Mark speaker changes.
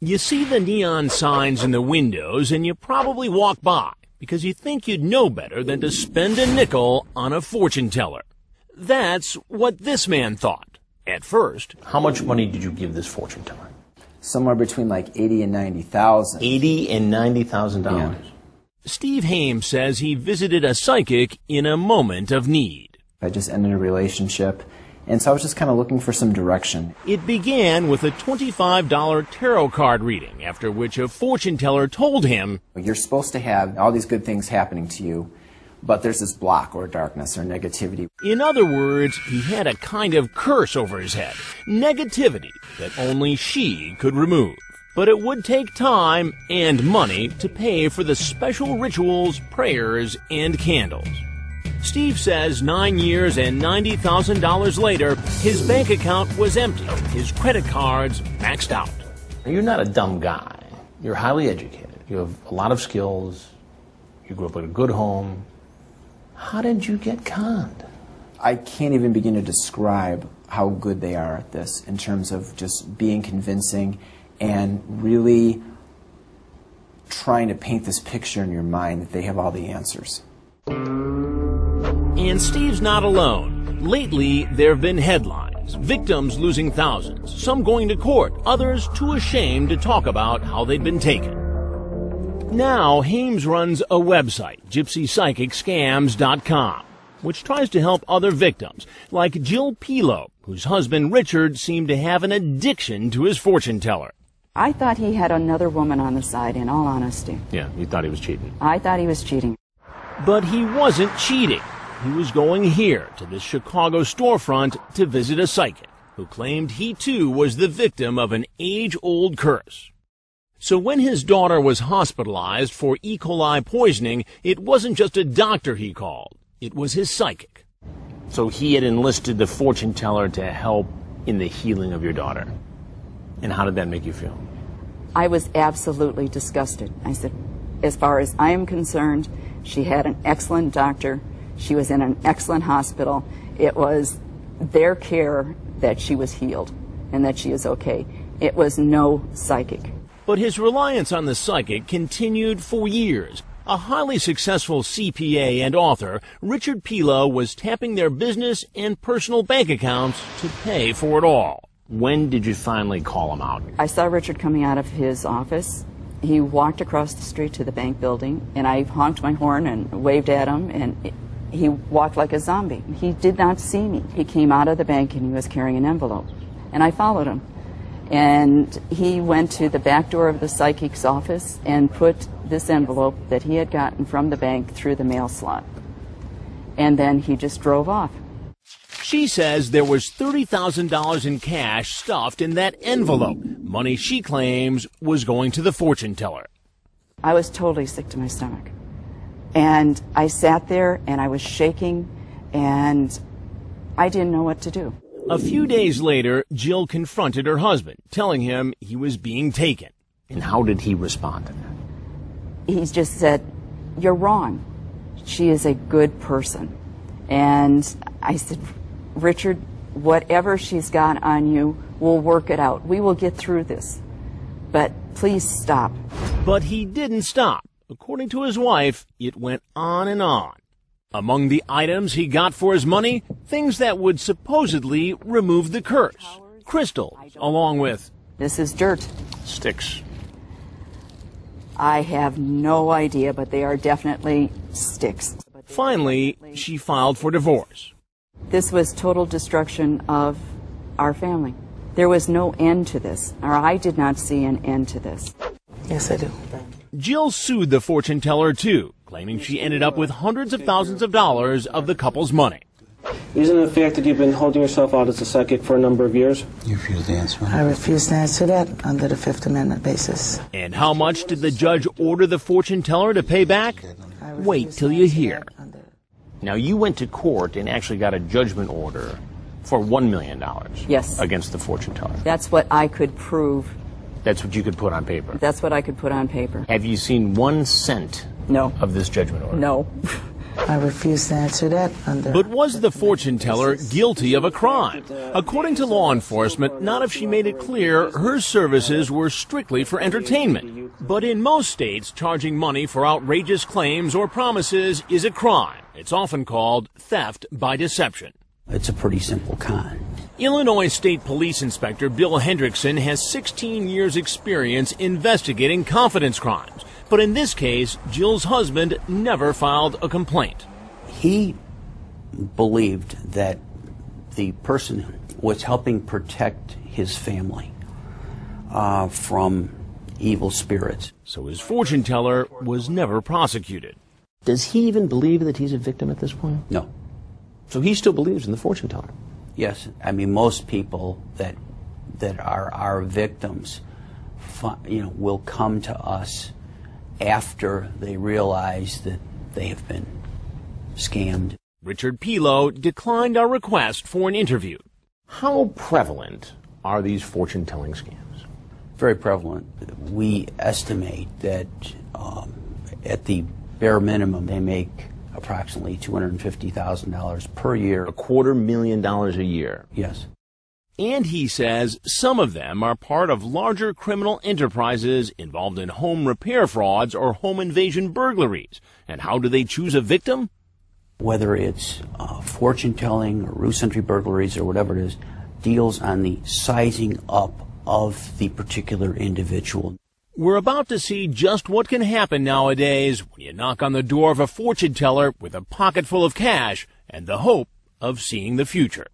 Speaker 1: You see the neon signs in the windows and you probably walk by because you think you'd know better than to spend a nickel on a fortune teller. That's what this man thought at first.
Speaker 2: How much money did you give this fortune teller?
Speaker 3: Somewhere between like $80,000 and $90,000.
Speaker 2: $80,000 and $90,000.
Speaker 3: Yeah.
Speaker 1: Steve Hames says he visited a psychic in a moment of need.
Speaker 3: I just ended a relationship, and so I was just kind of looking for some direction.
Speaker 1: It began with a $25 tarot card reading, after which a fortune teller told him,
Speaker 3: You're supposed to have all these good things happening to you, but there's this block or darkness or negativity.
Speaker 1: In other words, he had a kind of curse over his head, negativity that only she could remove. But it would take time and money to pay for the special rituals, prayers, and candles. Steve says 9 years and $90,000 later, his bank account was empty, his credit cards maxed out.
Speaker 2: You're not a dumb guy. You're highly educated. You have a lot of skills. You grew up in a good home. How did you get conned?
Speaker 3: I can't even begin to describe how good they are at this in terms of just being convincing and really trying to paint this picture in your mind that they have all the answers.
Speaker 1: And Steve's not alone. Lately, there have been headlines, victims losing thousands, some going to court, others too ashamed to talk about how they'd been taken. Now, Hames runs a website, gypsypsychicscams.com, which tries to help other victims, like Jill Pilo, whose husband Richard seemed to have an addiction to his fortune teller.
Speaker 4: I thought he had another woman on the side, in all honesty.
Speaker 2: Yeah, you thought he was cheating.
Speaker 4: I thought he was cheating.
Speaker 1: But he wasn't cheating. He was going here to this Chicago storefront to visit a psychic who claimed he too was the victim of an age-old curse. So when his daughter was hospitalized for E. coli poisoning, it wasn't just a doctor he called. It was his psychic.
Speaker 2: So he had enlisted the fortune teller to help in the healing of your daughter. And how did that make you feel?
Speaker 4: I was absolutely disgusted. I said, as far as I am concerned, she had an excellent doctor. She was in an excellent hospital. It was their care that she was healed and that she is okay. It was no psychic.
Speaker 1: But his reliance on the psychic continued for years. A highly successful CPA and author, Richard Pilo was tapping their business and personal bank accounts to pay for it all.
Speaker 2: When did you finally call him out?
Speaker 4: I saw Richard coming out of his office. He walked across the street to the bank building, and I honked my horn and waved at him, and he walked like a zombie. He did not see me. He came out of the bank, and he was carrying an envelope, and I followed him. And he went to the back door of the psychic's office and put this envelope that he had gotten from the bank through the mail slot. And then he just drove off.
Speaker 1: She says there was $30,000 in cash stuffed in that envelope, money she claims was going to the fortune teller.
Speaker 4: I was totally sick to my stomach. And I sat there and I was shaking and I didn't know what to do.
Speaker 1: A few days later, Jill confronted her husband, telling him he was being taken.
Speaker 2: And how did he respond to that?
Speaker 4: He just said, "You're wrong. She is a good person." And I said, "Richard, whatever she's got on you, we'll work it out. We will get through this. But please stop."
Speaker 1: But he didn't stop. According to his wife, it went on and on. Among the items he got for his money, things that would supposedly remove the curse. Crystals, along with...
Speaker 4: This is dirt.
Speaker 2: Sticks.
Speaker 4: I have no idea, but they are definitely sticks.
Speaker 1: Finally, she filed for divorce.
Speaker 4: This was total destruction of our family. There was no end to this, or I did not see an end to this.
Speaker 5: Yes, I do.
Speaker 1: Jill sued the fortune teller, too, claiming she ended up with hundreds of thousands of dollars of the couple's money.
Speaker 6: Isn't it the fact that you've been holding yourself out as a psychic for a number of years?
Speaker 5: You refuse to answer. I refuse to answer that under the Fifth Amendment basis.
Speaker 1: And how much did the judge order the fortune teller to pay back? Wait till you hear.
Speaker 2: Now, you went to court and actually got a judgment order for $1 million.
Speaker 4: Yes.
Speaker 2: Against the fortune teller.
Speaker 4: That's what I could prove.
Speaker 2: That's what you could put on paper.
Speaker 4: That's what I could put on paper.
Speaker 2: Have you seen 1 cent
Speaker 4: No.
Speaker 2: of this judgment order?
Speaker 4: No.
Speaker 5: I refuse to answer that under...
Speaker 1: But was the fortune teller guilty of a crime? According to law enforcement, not if she made it clear her services were strictly for entertainment. But in most states, charging money for outrageous claims or promises is a crime. It's often called theft by deception.
Speaker 7: It's a pretty simple con.
Speaker 1: Illinois State Police Inspector Bill Hendrickson has 16 years' experience investigating confidence crimes. But in this case, Jill's husband never filed a complaint.
Speaker 7: He believed that the person was helping protect his family from evil spirits.
Speaker 1: So his fortune teller was never prosecuted.
Speaker 2: Does he even believe that he's a victim at this point?
Speaker 7: No.
Speaker 2: So he still believes in the fortune teller?
Speaker 7: Yes. I mean, most people that are our victims, will come to us after they realize that they have been scammed.
Speaker 1: Richard Pilo declined our request for an interview.
Speaker 2: How prevalent are these fortune-telling scams?
Speaker 7: Very prevalent. We estimate that at the bare minimum, they make approximately $250,000 per year.
Speaker 2: $250,000 a year?
Speaker 7: Yes.
Speaker 1: And he says some of them are part of larger criminal enterprises involved in home repair frauds or home invasion burglaries. And how do they choose a victim?
Speaker 7: Whether it's fortune-telling or roof entry burglaries or whatever it is, deals on the sizing up of the particular individual.
Speaker 1: We're about to see just what can happen nowadays when you knock on the door of a fortune teller with a pocket full of cash and the hope of seeing the future.